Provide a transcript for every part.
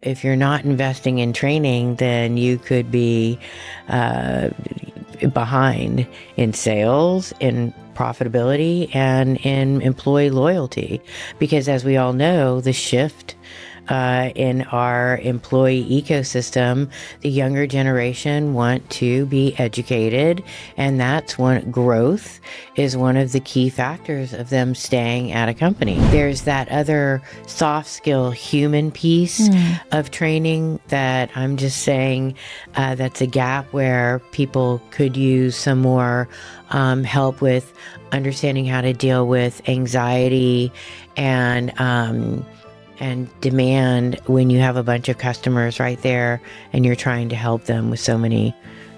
If you're not investing in training, then you could be behind in sales, in profitability, and in employee loyalty. Because as we all know, the shift in our employee ecosystem, the younger generation want to be educated, and that's one growth is one of the key factors of them staying at a company. There's that other soft skill human piece of training that I'm just saying that's a gap where people could use some more help with understanding how to deal with anxiety and demand when you have a bunch of customers right there and you're trying to help them with so many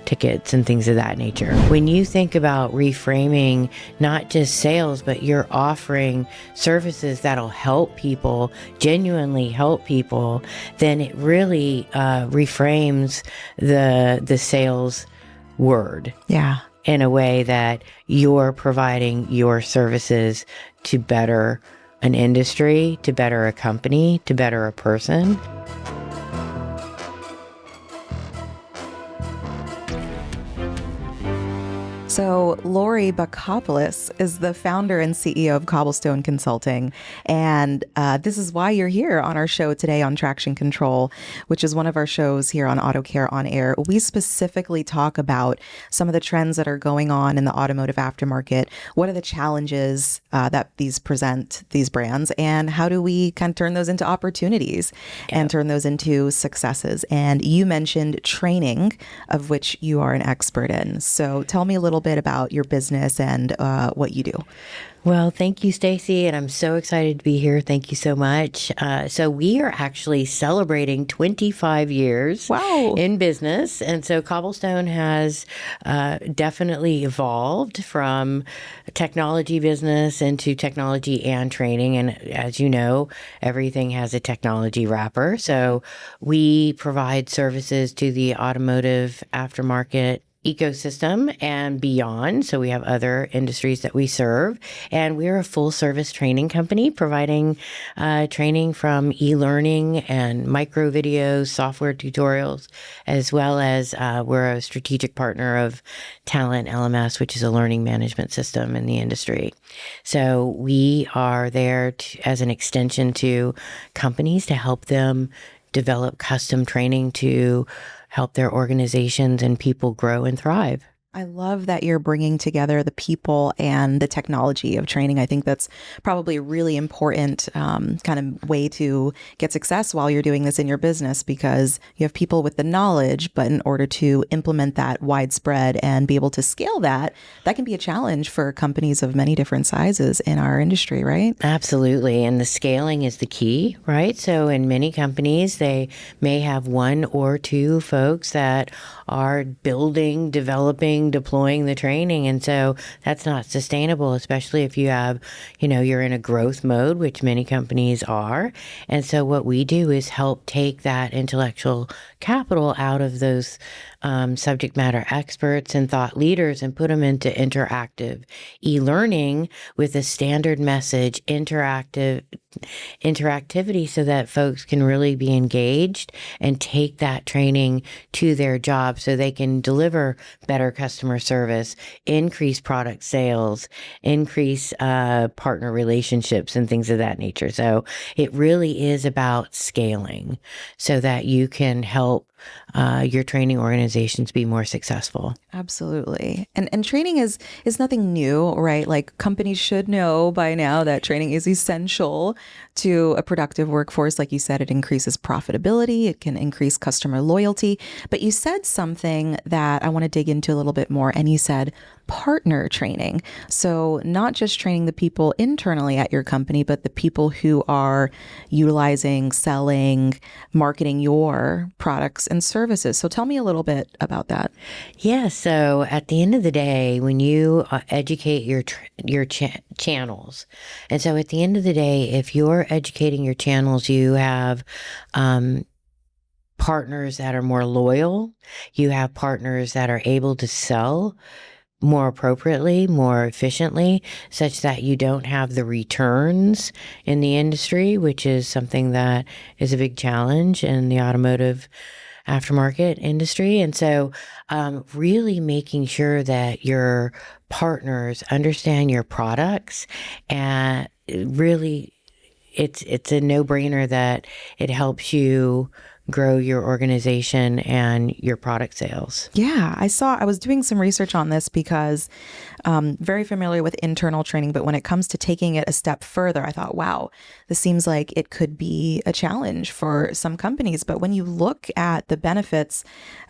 tickets and things of that nature. When you think about reframing not just sales, but you're offering services that'll help people, genuinely help people, then it really reframes the sales word. Yeah. In a way that you're providing your services to better an industry, to better a company, to better a person. So Laurie Bacopoulos is the founder and CEO of Cobblestone Consulting. And this is why you're here on our show today on Traction Control, which is one of our shows here on Auto Care on Air. We specifically talk about some of the trends that are going on in the automotive aftermarket. What are the challenges that these present, these brands, and how do we kind of turn those into opportunities and turn those into successes? And you mentioned training, of which you are an expert in. So tell me a little bit about your business and what you do. Well, thank you, Stacey, and I'm so excited to be here. Thank you so much. So we are actually celebrating 25 years in business, and so Cobblestone has definitely evolved from a technology business into technology and training, and as you know, everything has a technology wrapper. So we provide services to the automotive aftermarket ecosystem and beyond. So we have other industries that we serve, and we're a full service training company providing training from e-learning and micro videos, software tutorials, as well as we're a strategic partner of Talent LMS, which is a learning management system in the industry. So we are there as an extension to companies to help them develop custom training to help their organizations and people grow and thrive. I love that you're bringing together the people and the technology of training. I think that's probably a really important kind of way to get success while you're doing this in your business, because you have people with the knowledge, but in order to implement that widespread and be able to scale that can be a challenge for companies of many different sizes in our industry, right? Absolutely. And the scaling is the key, right? So in many companies, they may have one or two folks that are building, developing, deploying the training. And so that's not sustainable, especially if you have, you're in a growth mode, which many companies are. And so what we do is help take that intellectual capital out of those subject matter experts and thought leaders and put them into interactive e-learning with a standard message, interactivity, so that folks can really be engaged and take that training to their job so they can deliver better customer service, increase product sales, increase partner relationships and things of that nature. So it really is about scaling so that you can help your training organizations be more successful. Absolutely. And training is nothing new, right? Like companies should know by now that training is essential to a productive workforce. Like you said, it increases profitability. It can increase customer loyalty. But you said something that I want to dig into a little bit more. And you said partner training. So not just training the people internally at your company, but the people who are utilizing, selling, marketing your products and services. So tell me a little bit about that. Yeah. So at the end of the day, when you educate your channels, and so at the end of the day, if you're educating your channels, you have partners that are more loyal. You have partners that are able to sell more appropriately, more efficiently, such that you don't have the returns in the industry, which is something that is a big challenge in the automotive aftermarket industry. And so really making sure that your partners understand your products, and really it's a no-brainer that it helps you grow your organization and your product sales. Yeah, I was doing some research on this because very familiar with internal training, but when it comes to taking it a step further, I thought, wow, this seems like it could be a challenge for some companies. But when you look at the benefits,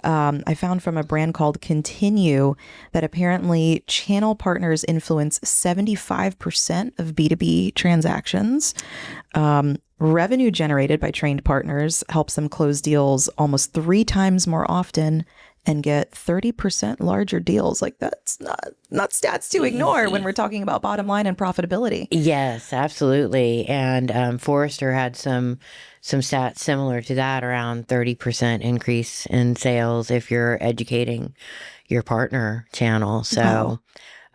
I found from a brand called Continue that apparently channel partners influence 75% of B2B transactions. Revenue generated by trained partners helps them close deals almost 3 times more often and get 30% larger deals. Like, that's not stats to ignore when we're talking about bottom line and profitability. Yes, absolutely. And Forrester had some stats similar to that, around 30% increase in sales if you're educating your partner channel. So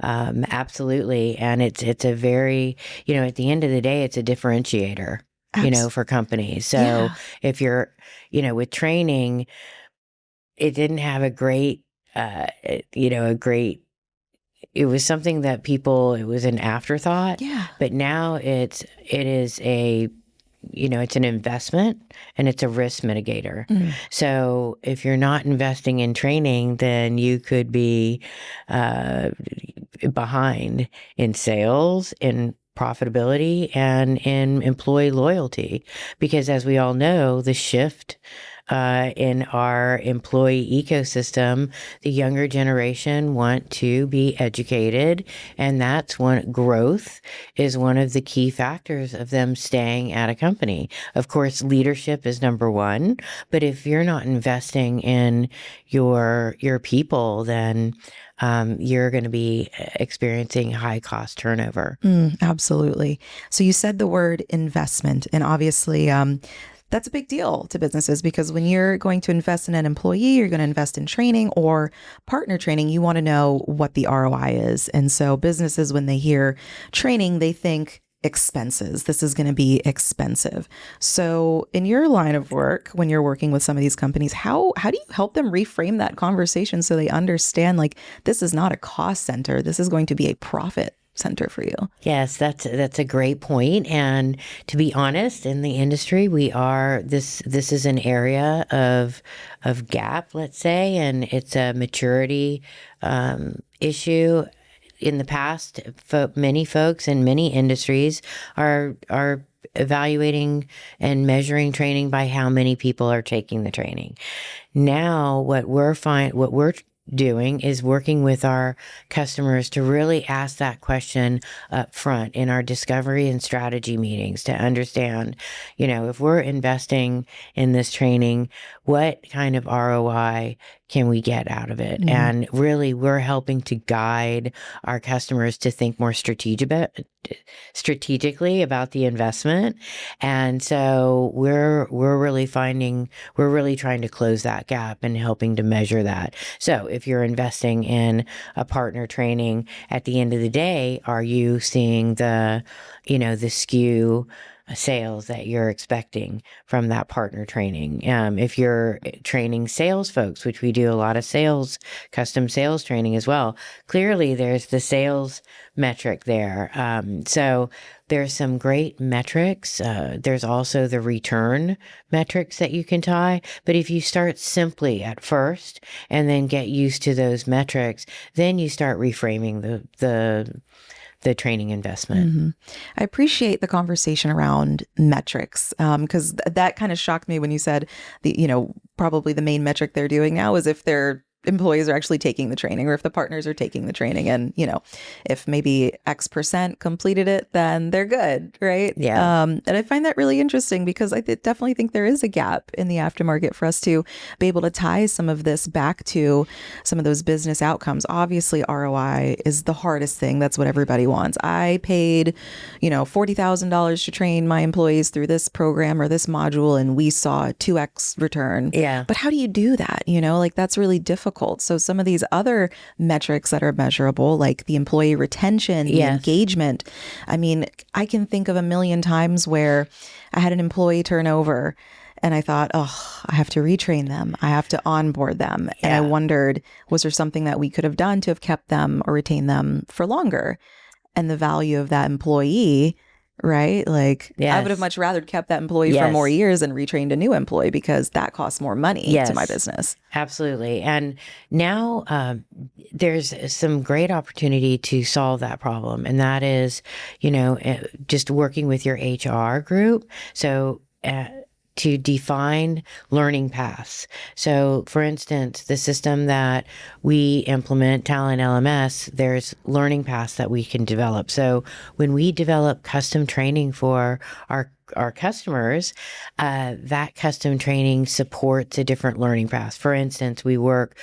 Wow. absolutely. And it's a very, at the end of the day, it's a differentiator, for companies. So Yeah. if you're, with training, it didn't have a great, it was something that it was an afterthought, Yeah. but now it is it's an investment and it's a risk mitigator. So if you're not investing in training, then you could be behind in sales, in profitability, and in employee loyalty. Because as we all know, the shift in our employee ecosystem, the younger generation want to be educated, and that's growth is one of the key factors of them staying at a company. Of course, leadership is number one, but if you're not investing in your people, then you're going to be experiencing high cost turnover. Absolutely. So you said the word investment, and obviously, that's a big deal to businesses because when you're going to invest in an employee, you're going to invest in training or partner training, you want to know what the ROI is. And so businesses, when they hear training, they think expenses. This is going to be expensive. So in your line of work, when you're working with some of these companies, how do you help them reframe that conversation so they understand, like, this is not a cost center. This is going to be a profit center for you? Yes, that's a great point. And to be honest, in the industry, this is an area of gap, let's say, and it's a maturity issue. In the past, many folks in many industries are evaluating and measuring training by how many people are taking the training. Now, what we're doing is working with our customers to really ask that question up front in our discovery and strategy meetings to understand, if we're investing in this training, what kind of ROI can we get out of it? And really, we're helping to guide our customers to think more strategically about the investment. And so we're really trying to close that gap and helping to measure that. So if you're investing in a partner training, at the end of the day, are you seeing the SKU sales that you're expecting from that partner training? If you're training sales folks, which we do a lot of custom sales training as well, clearly there's the sales metric there. So there's some great metrics. There's also the return metrics that you can tie. But if you start simply at first and then get used to those metrics, then you start reframing the training investment. I appreciate the conversation around metrics because that kind of shocked me when you said probably the main metric they're doing now is if their employees are actually taking the training or if the partners are taking the training. And, if maybe X% completed it, then they're good, right? Yeah. And I find that really interesting because I definitely think there is a gap in the aftermarket for us to be able to tie some of this back to some of those business outcomes. Obviously, ROI is the hardest thing. That's what everybody wants. I paid, $40,000 to train my employees through this program or this module, and we saw a 2X return. Yeah. But how do you do that? Like, that's really difficult. difficult. So some of these other metrics that are measurable, like the employee retention, the engagement, I mean, I can think of a million times where I had an employee turnover and I thought, oh, I have to retrain them. I have to onboard them. And I wondered, was there something that we could have done to have kept them or retained them for longer? And the value of that employee, right? Like I would have much rather kept that employee for more years and retrained a new employee because that costs more money to my business. Absolutely. And now there's some great opportunity to solve that problem. And that is, just working with your HR group. So, to define learning paths. So for instance, the system that we implement, Talent LMS, there's learning paths that we can develop. So when we develop custom training for our customers, that custom training supports a different learning path. For instance, we work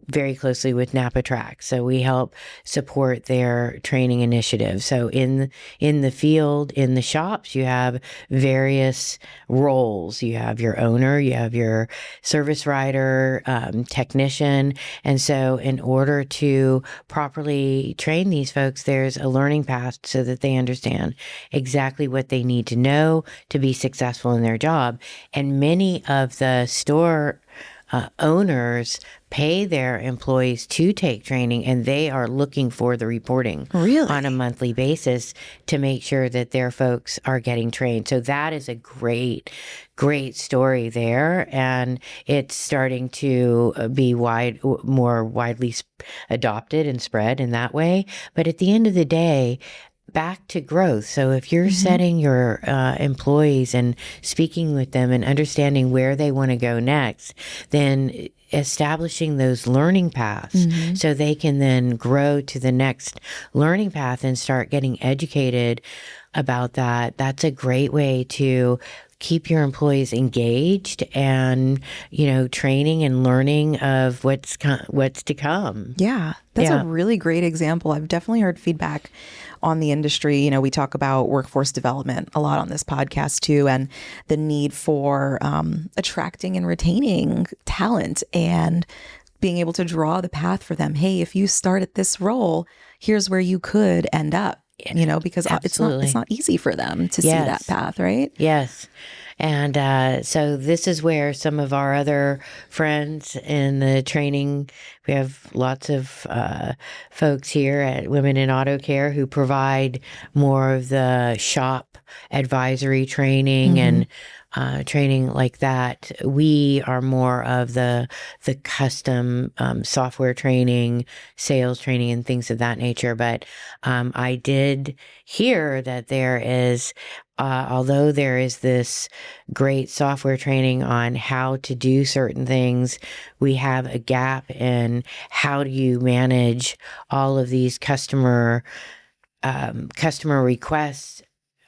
very closely with Napa Track. So we help support their training initiative. So in the field, in the shops, you have various roles. You have your owner, you have your service writer, technician. And so in order to properly train these folks, there's a learning path so that they understand exactly what they need to know to be successful in their job. And many of the store owners pay their employees to take training, and they are looking for the reporting on a monthly basis to make sure that their folks are getting trained. So that is a great story there, and it's starting to be more widely adopted and spread in that way. But at the end of the day, back to growth. So if you're setting your employees and speaking with them and understanding where they want to go next, then establishing those learning paths so they can then grow to the next learning path and start getting educated about that. That's a great way to keep your employees engaged and, training and learning of what's to come. Yeah, that's a really great example. I've definitely heard feedback on the industry. We talk about workforce development a lot on this podcast too, and the need for attracting and retaining talent and being able to draw the path for them. Hey, if you start at this role, here's where you could end up. Because it's not easy for them to see that path, right? Yes. And so this is where some of our other friends in the training, we have lots of folks here at Women in Auto Care who provide more of the shop advisory training and training like that. We are more of the custom software training, sales training, and things of that nature. But I did hear that there is, although there is this great software training on how to do certain things, we have a gap in how do you manage all of these customer requests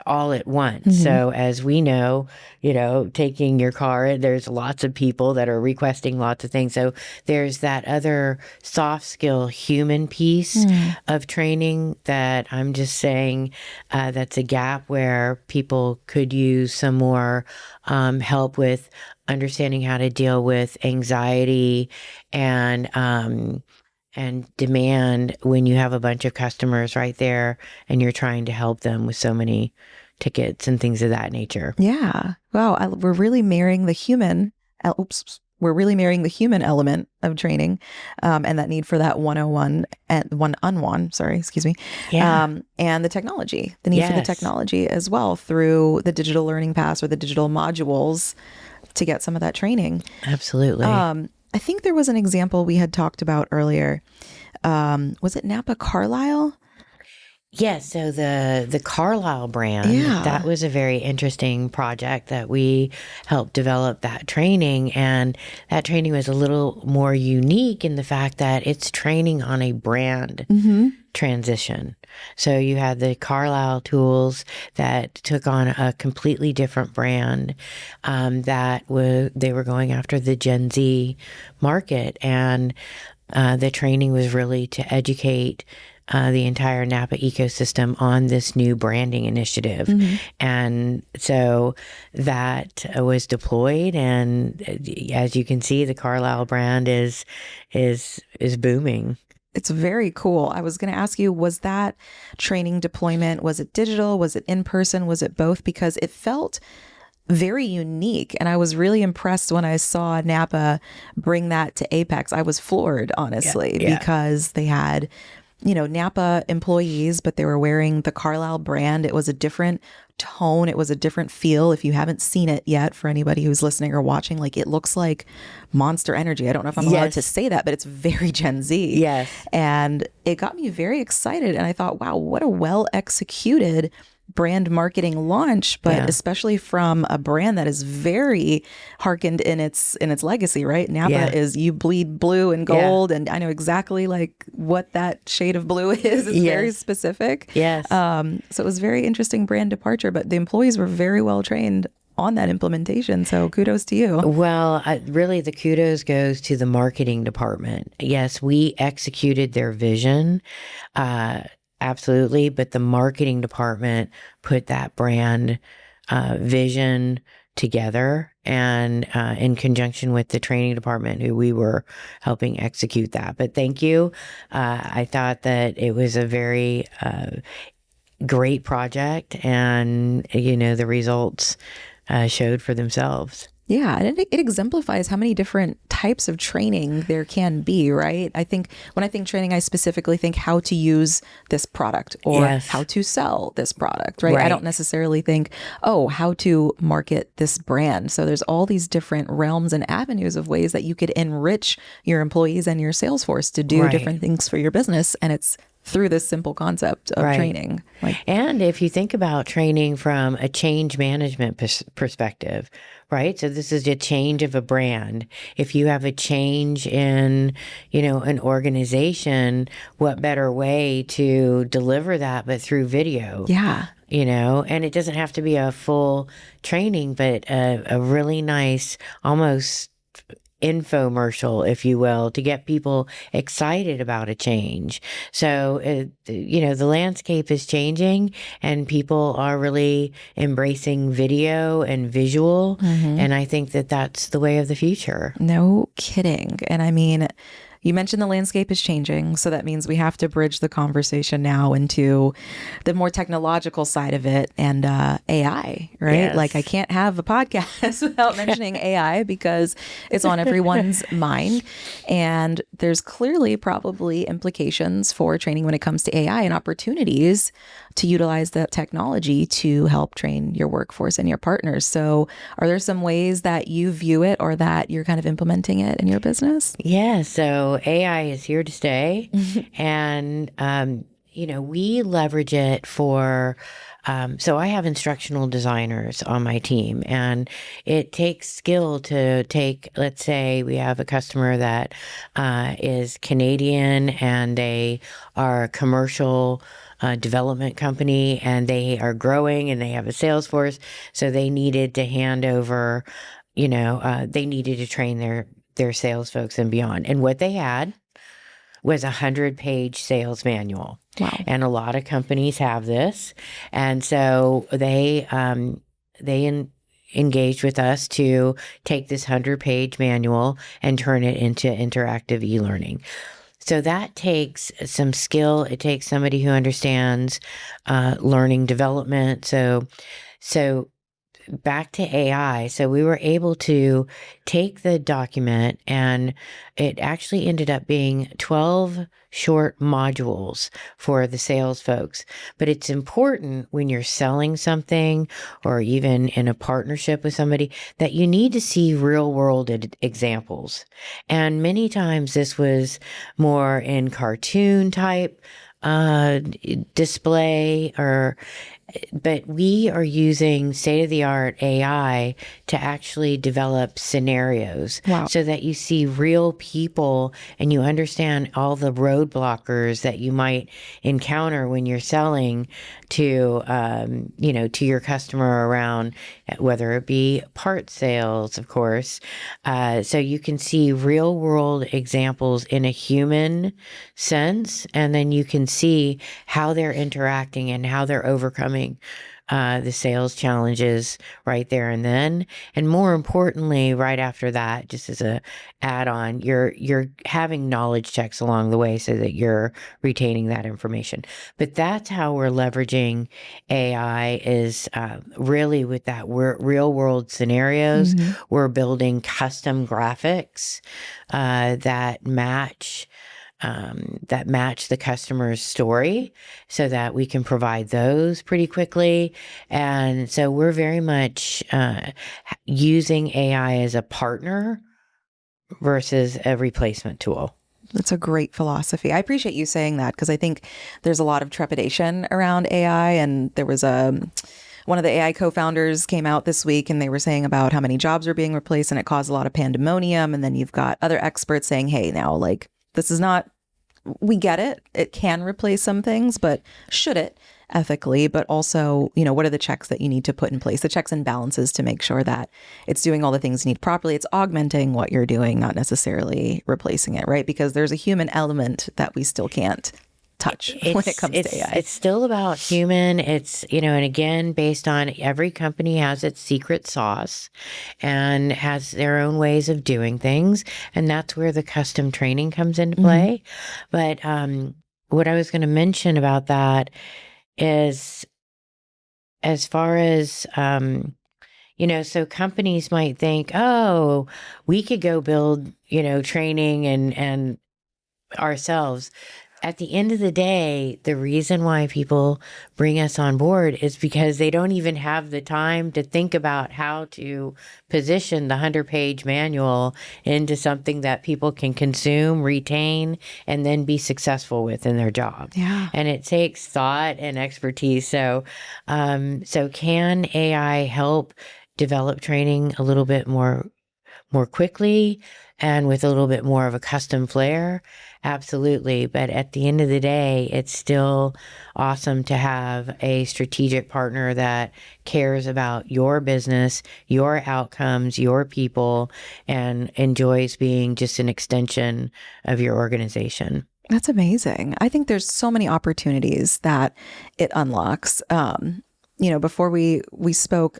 all at once. So as we know, taking your car, there's lots of people that are requesting lots of things. So there's that other soft skill human piece of training that I'm just saying that's a gap where people could use some more help with understanding how to deal with anxiety and demand when you have a bunch of customers right there and you're trying to help them with so many tickets and things of that nature. Yeah. Wow. We're really marrying the human. We're really marrying the human element of training, and that need for that one-on-one and one-on-one. Sorry, excuse me. Yeah. And the technology, the need for the technology as well through the digital learning paths or the digital modules to get some of that training. Absolutely. I think there was an example we had talked about earlier. Was it Napa Carlisle? Yes, so the Carlisle brand, that was a very interesting project that we helped develop that training. And that training was a little more unique in the fact that it's training on a brand transition. So you had the Carlisle tools that took on a completely different brand they were going after the Gen Z market. And the training was really to educate the entire Napa ecosystem on this new branding initiative. And so that was deployed, and as you can see, the Carlisle brand is booming. It's very cool. I was going to ask you, was that training deployment, was it digital? Was it in person? Was it both? Because it felt very unique. And I was really impressed when I saw Napa bring that to Apex. I was floored, honestly, because they had, Napa employees, but they were wearing the Carlisle brand. It was a different tone. It was a different feel. If you haven't seen it yet, for anybody who's listening or watching, like, it looks like Monster Energy. I don't know if I'm allowed to say that, but it's very Gen Z. Yes. And it got me very excited. And I thought, wow, what a well executed brand marketing launch, but especially from a brand that is very harkened in its legacy, right? Napa is, you bleed blue and gold, and I know exactly like what that shade of blue is. It's very specific. Yes. So it was very interesting brand departure, but the employees were very well trained on that implementation. So kudos to you. Well, really the kudos goes to the marketing department. Yes, we executed their vision. Absolutely. But the marketing department put that brand vision together, and in conjunction with the training department, who we were helping execute that. But thank you. I thought that it was a very great project, and, the results showed for themselves. Yeah, and it exemplifies how many different types of training there can be, right? I think when I think training, I specifically think how to use this product or how to sell this product, right? I don't necessarily think, how to market this brand. So there's all these different realms and avenues of ways that you could enrich your employees and your sales force to do different things for your business. And it's through this simple concept of training. And if you think about training from a change management perspective, right? So this is a change of a brand. If you have a change in, an organization, what better way to deliver that but through video? Yeah. And it doesn't have to be a full training, but a really nice, almost infomercial, if you will, to get people excited about a change. So, the landscape is changing, and people are really embracing video and visual. And I think that that's the way of the future. No kidding. And I mean, you mentioned the landscape is changing, so that means we have to bridge the conversation now into the more technological side of it and AI, right? Yes. Like, I can't have a podcast without mentioning AI because it's on everyone's mind. And there's clearly probably implications for training when it comes to AI and opportunities to utilize that technology to help train your workforce and your partners. So are there some ways that you view it or that you're kind of implementing it in your business? Yeah, so AI is here to stay. And, we leverage it for, so I have instructional designers on my team, and it takes skill to take, let's say we have a customer that is Canadian, and they are a commercial development company, and they are growing, and they have a sales force. So they needed to hand over, they needed to train their sales folks and beyond. And what they had was 100-page sales manual. Wow. And a lot of companies have this. And so they engaged with us to take this 100-page manual and turn it into interactive e-learning. So that takes some skill. It takes somebody who understands learning development. So back to AI. So we were able to take the document, and it actually ended up being 12 short modules for the sales folks. But it's important when you're selling something or even in a partnership with somebody that you need to see real world examples. And many times this was more in cartoon type display, but we are using state-of-the-art AI to actually develop scenarios. Wow. So that you see real people and you understand all the roadblockers that you might encounter when you're selling to, to your customer around, whether it be part sales, of course. So you can see real world examples in a human sense, and then you can see how they're interacting and how they're overcoming the sales challenges right there and then. And more importantly, right after that, just as a add-on, you're having knowledge checks along the way so that you're retaining that information. But that's how we're leveraging AI, is really with that real world scenarios. We're building custom graphics that match the customer's story so that we can provide those pretty quickly. And so we're very much using AI as a partner versus a replacement tool. That's a great philosophy. I appreciate you saying that, because I think there's a lot of trepidation around AI. And there was one of the AI co-founders came out this week and they were saying about how many jobs are being replaced, and it caused a lot of pandemonium. And then you've got other experts saying, hey, now, like, this is not, we get it. It can replace some things, but should it ethically? But also, what are the checks that you need to put in place, the checks and balances to make sure that it's doing all the things you need properly. It's augmenting what you're doing, not necessarily replacing it, right? Because there's a human element that we still can't touch when it comes to AI. It's still about human. It's, and again, based on every company has its secret sauce and has their own ways of doing things. And that's where the custom training comes into play. But what I was going to mention about that is, as far as, so companies might think, oh, we could go build, training and ourselves. At the end of the day, the reason why people bring us on board is because they don't even have the time to think about how to position the 100-page manual into something that people can consume, retain, and then be successful with in their job. Yeah. And it takes thought and expertise. So can AI help develop training a little bit more quickly and with a little bit more of a custom flair? Absolutely. But at the end of the day, it's still awesome to have a strategic partner that cares about your business, your outcomes, your people, and enjoys being just an extension of your organization. That's amazing. I think there's so many opportunities that it unlocks. Before we spoke,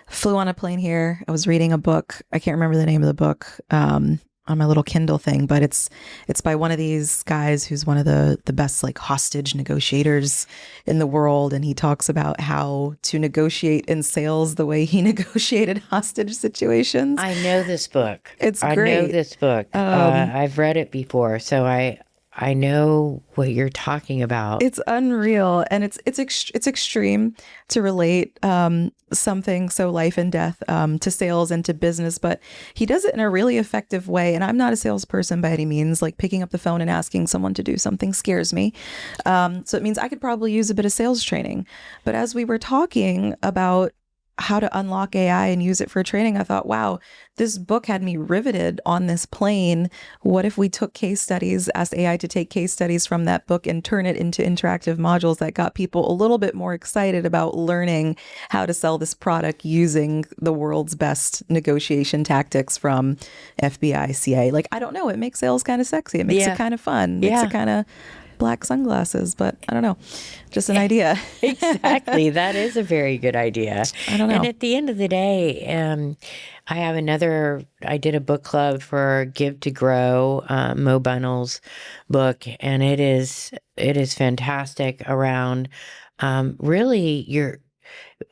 flew on a plane here. I was reading a book. I can't remember the name of the book on my little Kindle thing, but it's by one of these guys who's one of the best like hostage negotiators in the world. And he talks about how to negotiate in sales the way he negotiated hostage situations. I know this book. It's great. I know this book. I've read it before. So I know what you're talking about. It's unreal, and it's extreme to relate something so life and death to sales and to business, but he does it in a really effective way. And I'm not a salesperson by any means. Like, picking up the phone and asking someone to do something scares me. So it means I could probably use a bit of sales training. But as we were talking about how to unlock AI and use it for training, I thought, wow, this book had me riveted on this plane. What if we took case studies, asked AI to take case studies from that book and turn it into interactive modules that got people a little bit more excited about learning how to sell this product using the world's best negotiation tactics from FBI, CIA. Like, I don't know, it makes sales kind of sexy. It makes it kind of fun. Makes it kind of black sunglasses, but I don't know, just an idea. Exactly. That is a very good idea. I don't know. And at the end of the day, I did a book club for Give to Grow, Mo Bunnell's book, and it is fantastic around really you're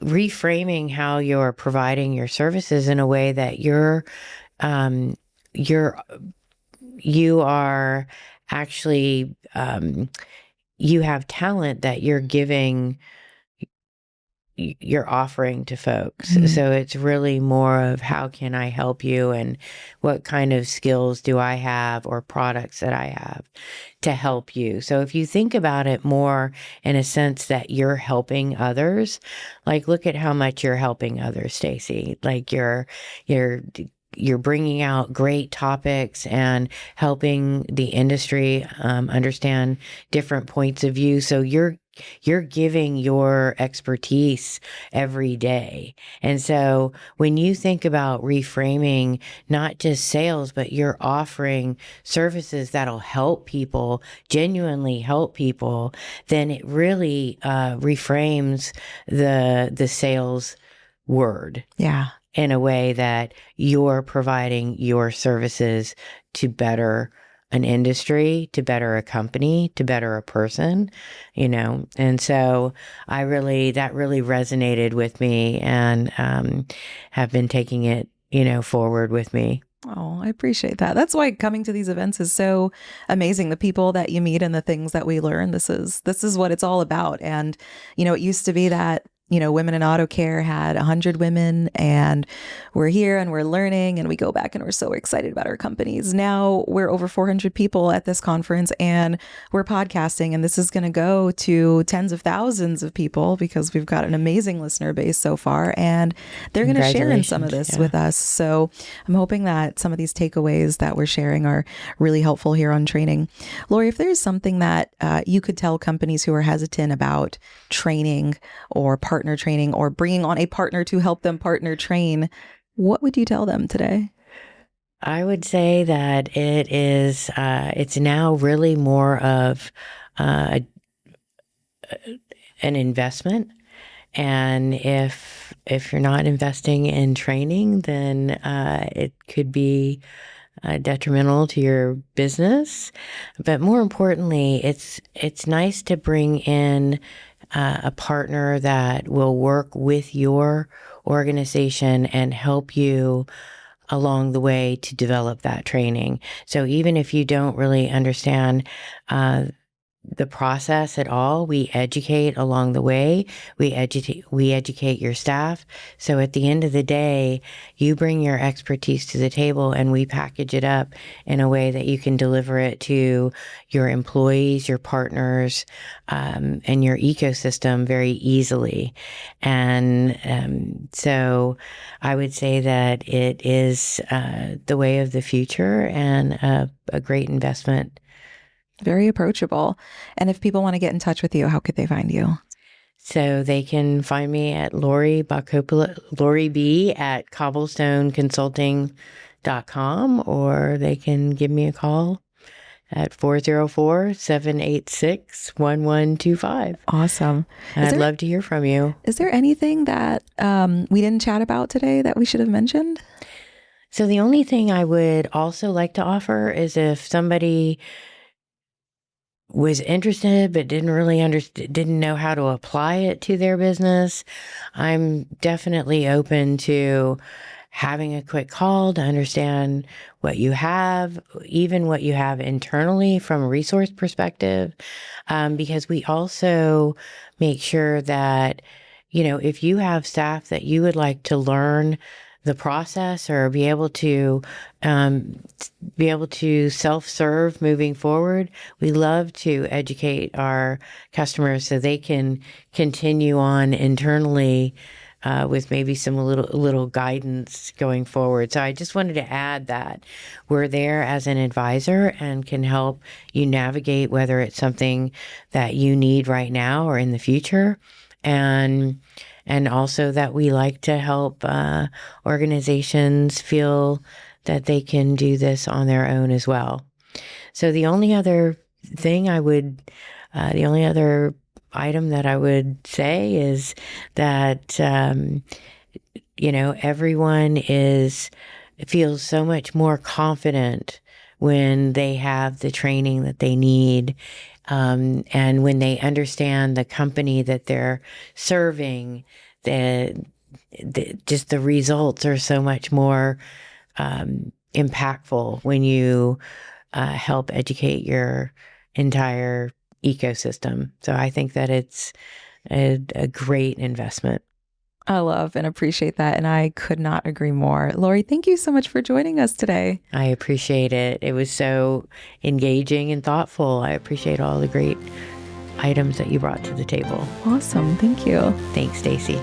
reframing how you're providing your services in a way that you are actually, you have talent that you're giving you're offering to folks. So it's really more of how can I help you and what kind of skills do I have or products that I have to help you. So if you think about it more in a sense that you're helping others, like look at how much you're helping others, Stacey. Like you're bringing out great topics and helping the industry understand different points of view. So you're giving your expertise every day. And so when you think about reframing not just sales, but you're offering services that'll help people, genuinely help people, then it really reframes the sales word. Yeah. In a way that you're providing your services to better an industry, to better a company, to better a person, And so that really resonated with me and have been taking it, forward with me. Oh, I appreciate that. That's why coming to these events is so amazing. The people that you meet and the things that we learn, this is what it's all about. And, it used to be that Women in Auto Care had 100 women, and we're here and we're learning and we go back and we're so excited about our companies. Now we're over 400 people at this conference and we're podcasting, and this is going to go to tens of thousands of people because we've got an amazing listener base so far, and they're going to share in some of this with us. So I'm hoping that some of these takeaways that we're sharing are really helpful here on training. Laurie, if there's something that you could tell companies who are hesitant about training or partner training or bringing on a partner to help them partner train, what would you tell them today? I would say that it's now really more of an investment. And if you're not investing in training, then it could be detrimental to your business. But more importantly, it's nice to bring in a partner that will work with your organization and help you along the way to develop that training. So even if you don't really understand the process at all, we educate along the way. We educate your staff. So at the end of the day, you bring your expertise to the table and we package it up in a way that you can deliver it to your employees, your partners, and your ecosystem very easily. And so I would say that it is the way of the future and a great investment. Very approachable. And if people want to get in touch with you, how could they find you? So they can find me at Laurie Bacopoulos, Laurie B at cobblstoneconsulting.com, or they can give me a call at 404-786-1125. Awesome. I'd love to hear from you. Is there anything that we didn't chat about today that we should have mentioned? So the only thing I would also like to offer is if somebody was interested but didn't know how to apply it to their business, I'm definitely open to having a quick call to understand what you have, even what you have internally from a resource perspective, because we also make sure that, if you have staff that you would like to learn the process or be able to self-serve moving forward, we love to educate our customers so they can continue on internally with maybe some little guidance going forward. So I just wanted to add that we're there as an advisor and can help you navigate whether it's something that you need right now or in the future. And also that we like to help organizations feel that they can do this on their own as well. So the only other item that I would say is that, everyone feels so much more confident when they have the training that they need. And when they understand the company that they're serving, just the results are so much more impactful when you help educate your entire ecosystem. So I think that it's a great investment. I love and appreciate that. And I could not agree more. Laurie, thank you so much for joining us today. I appreciate it. It was so engaging and thoughtful. I appreciate all the great items that you brought to the table. Awesome. Thank you. Thanks, Stacey.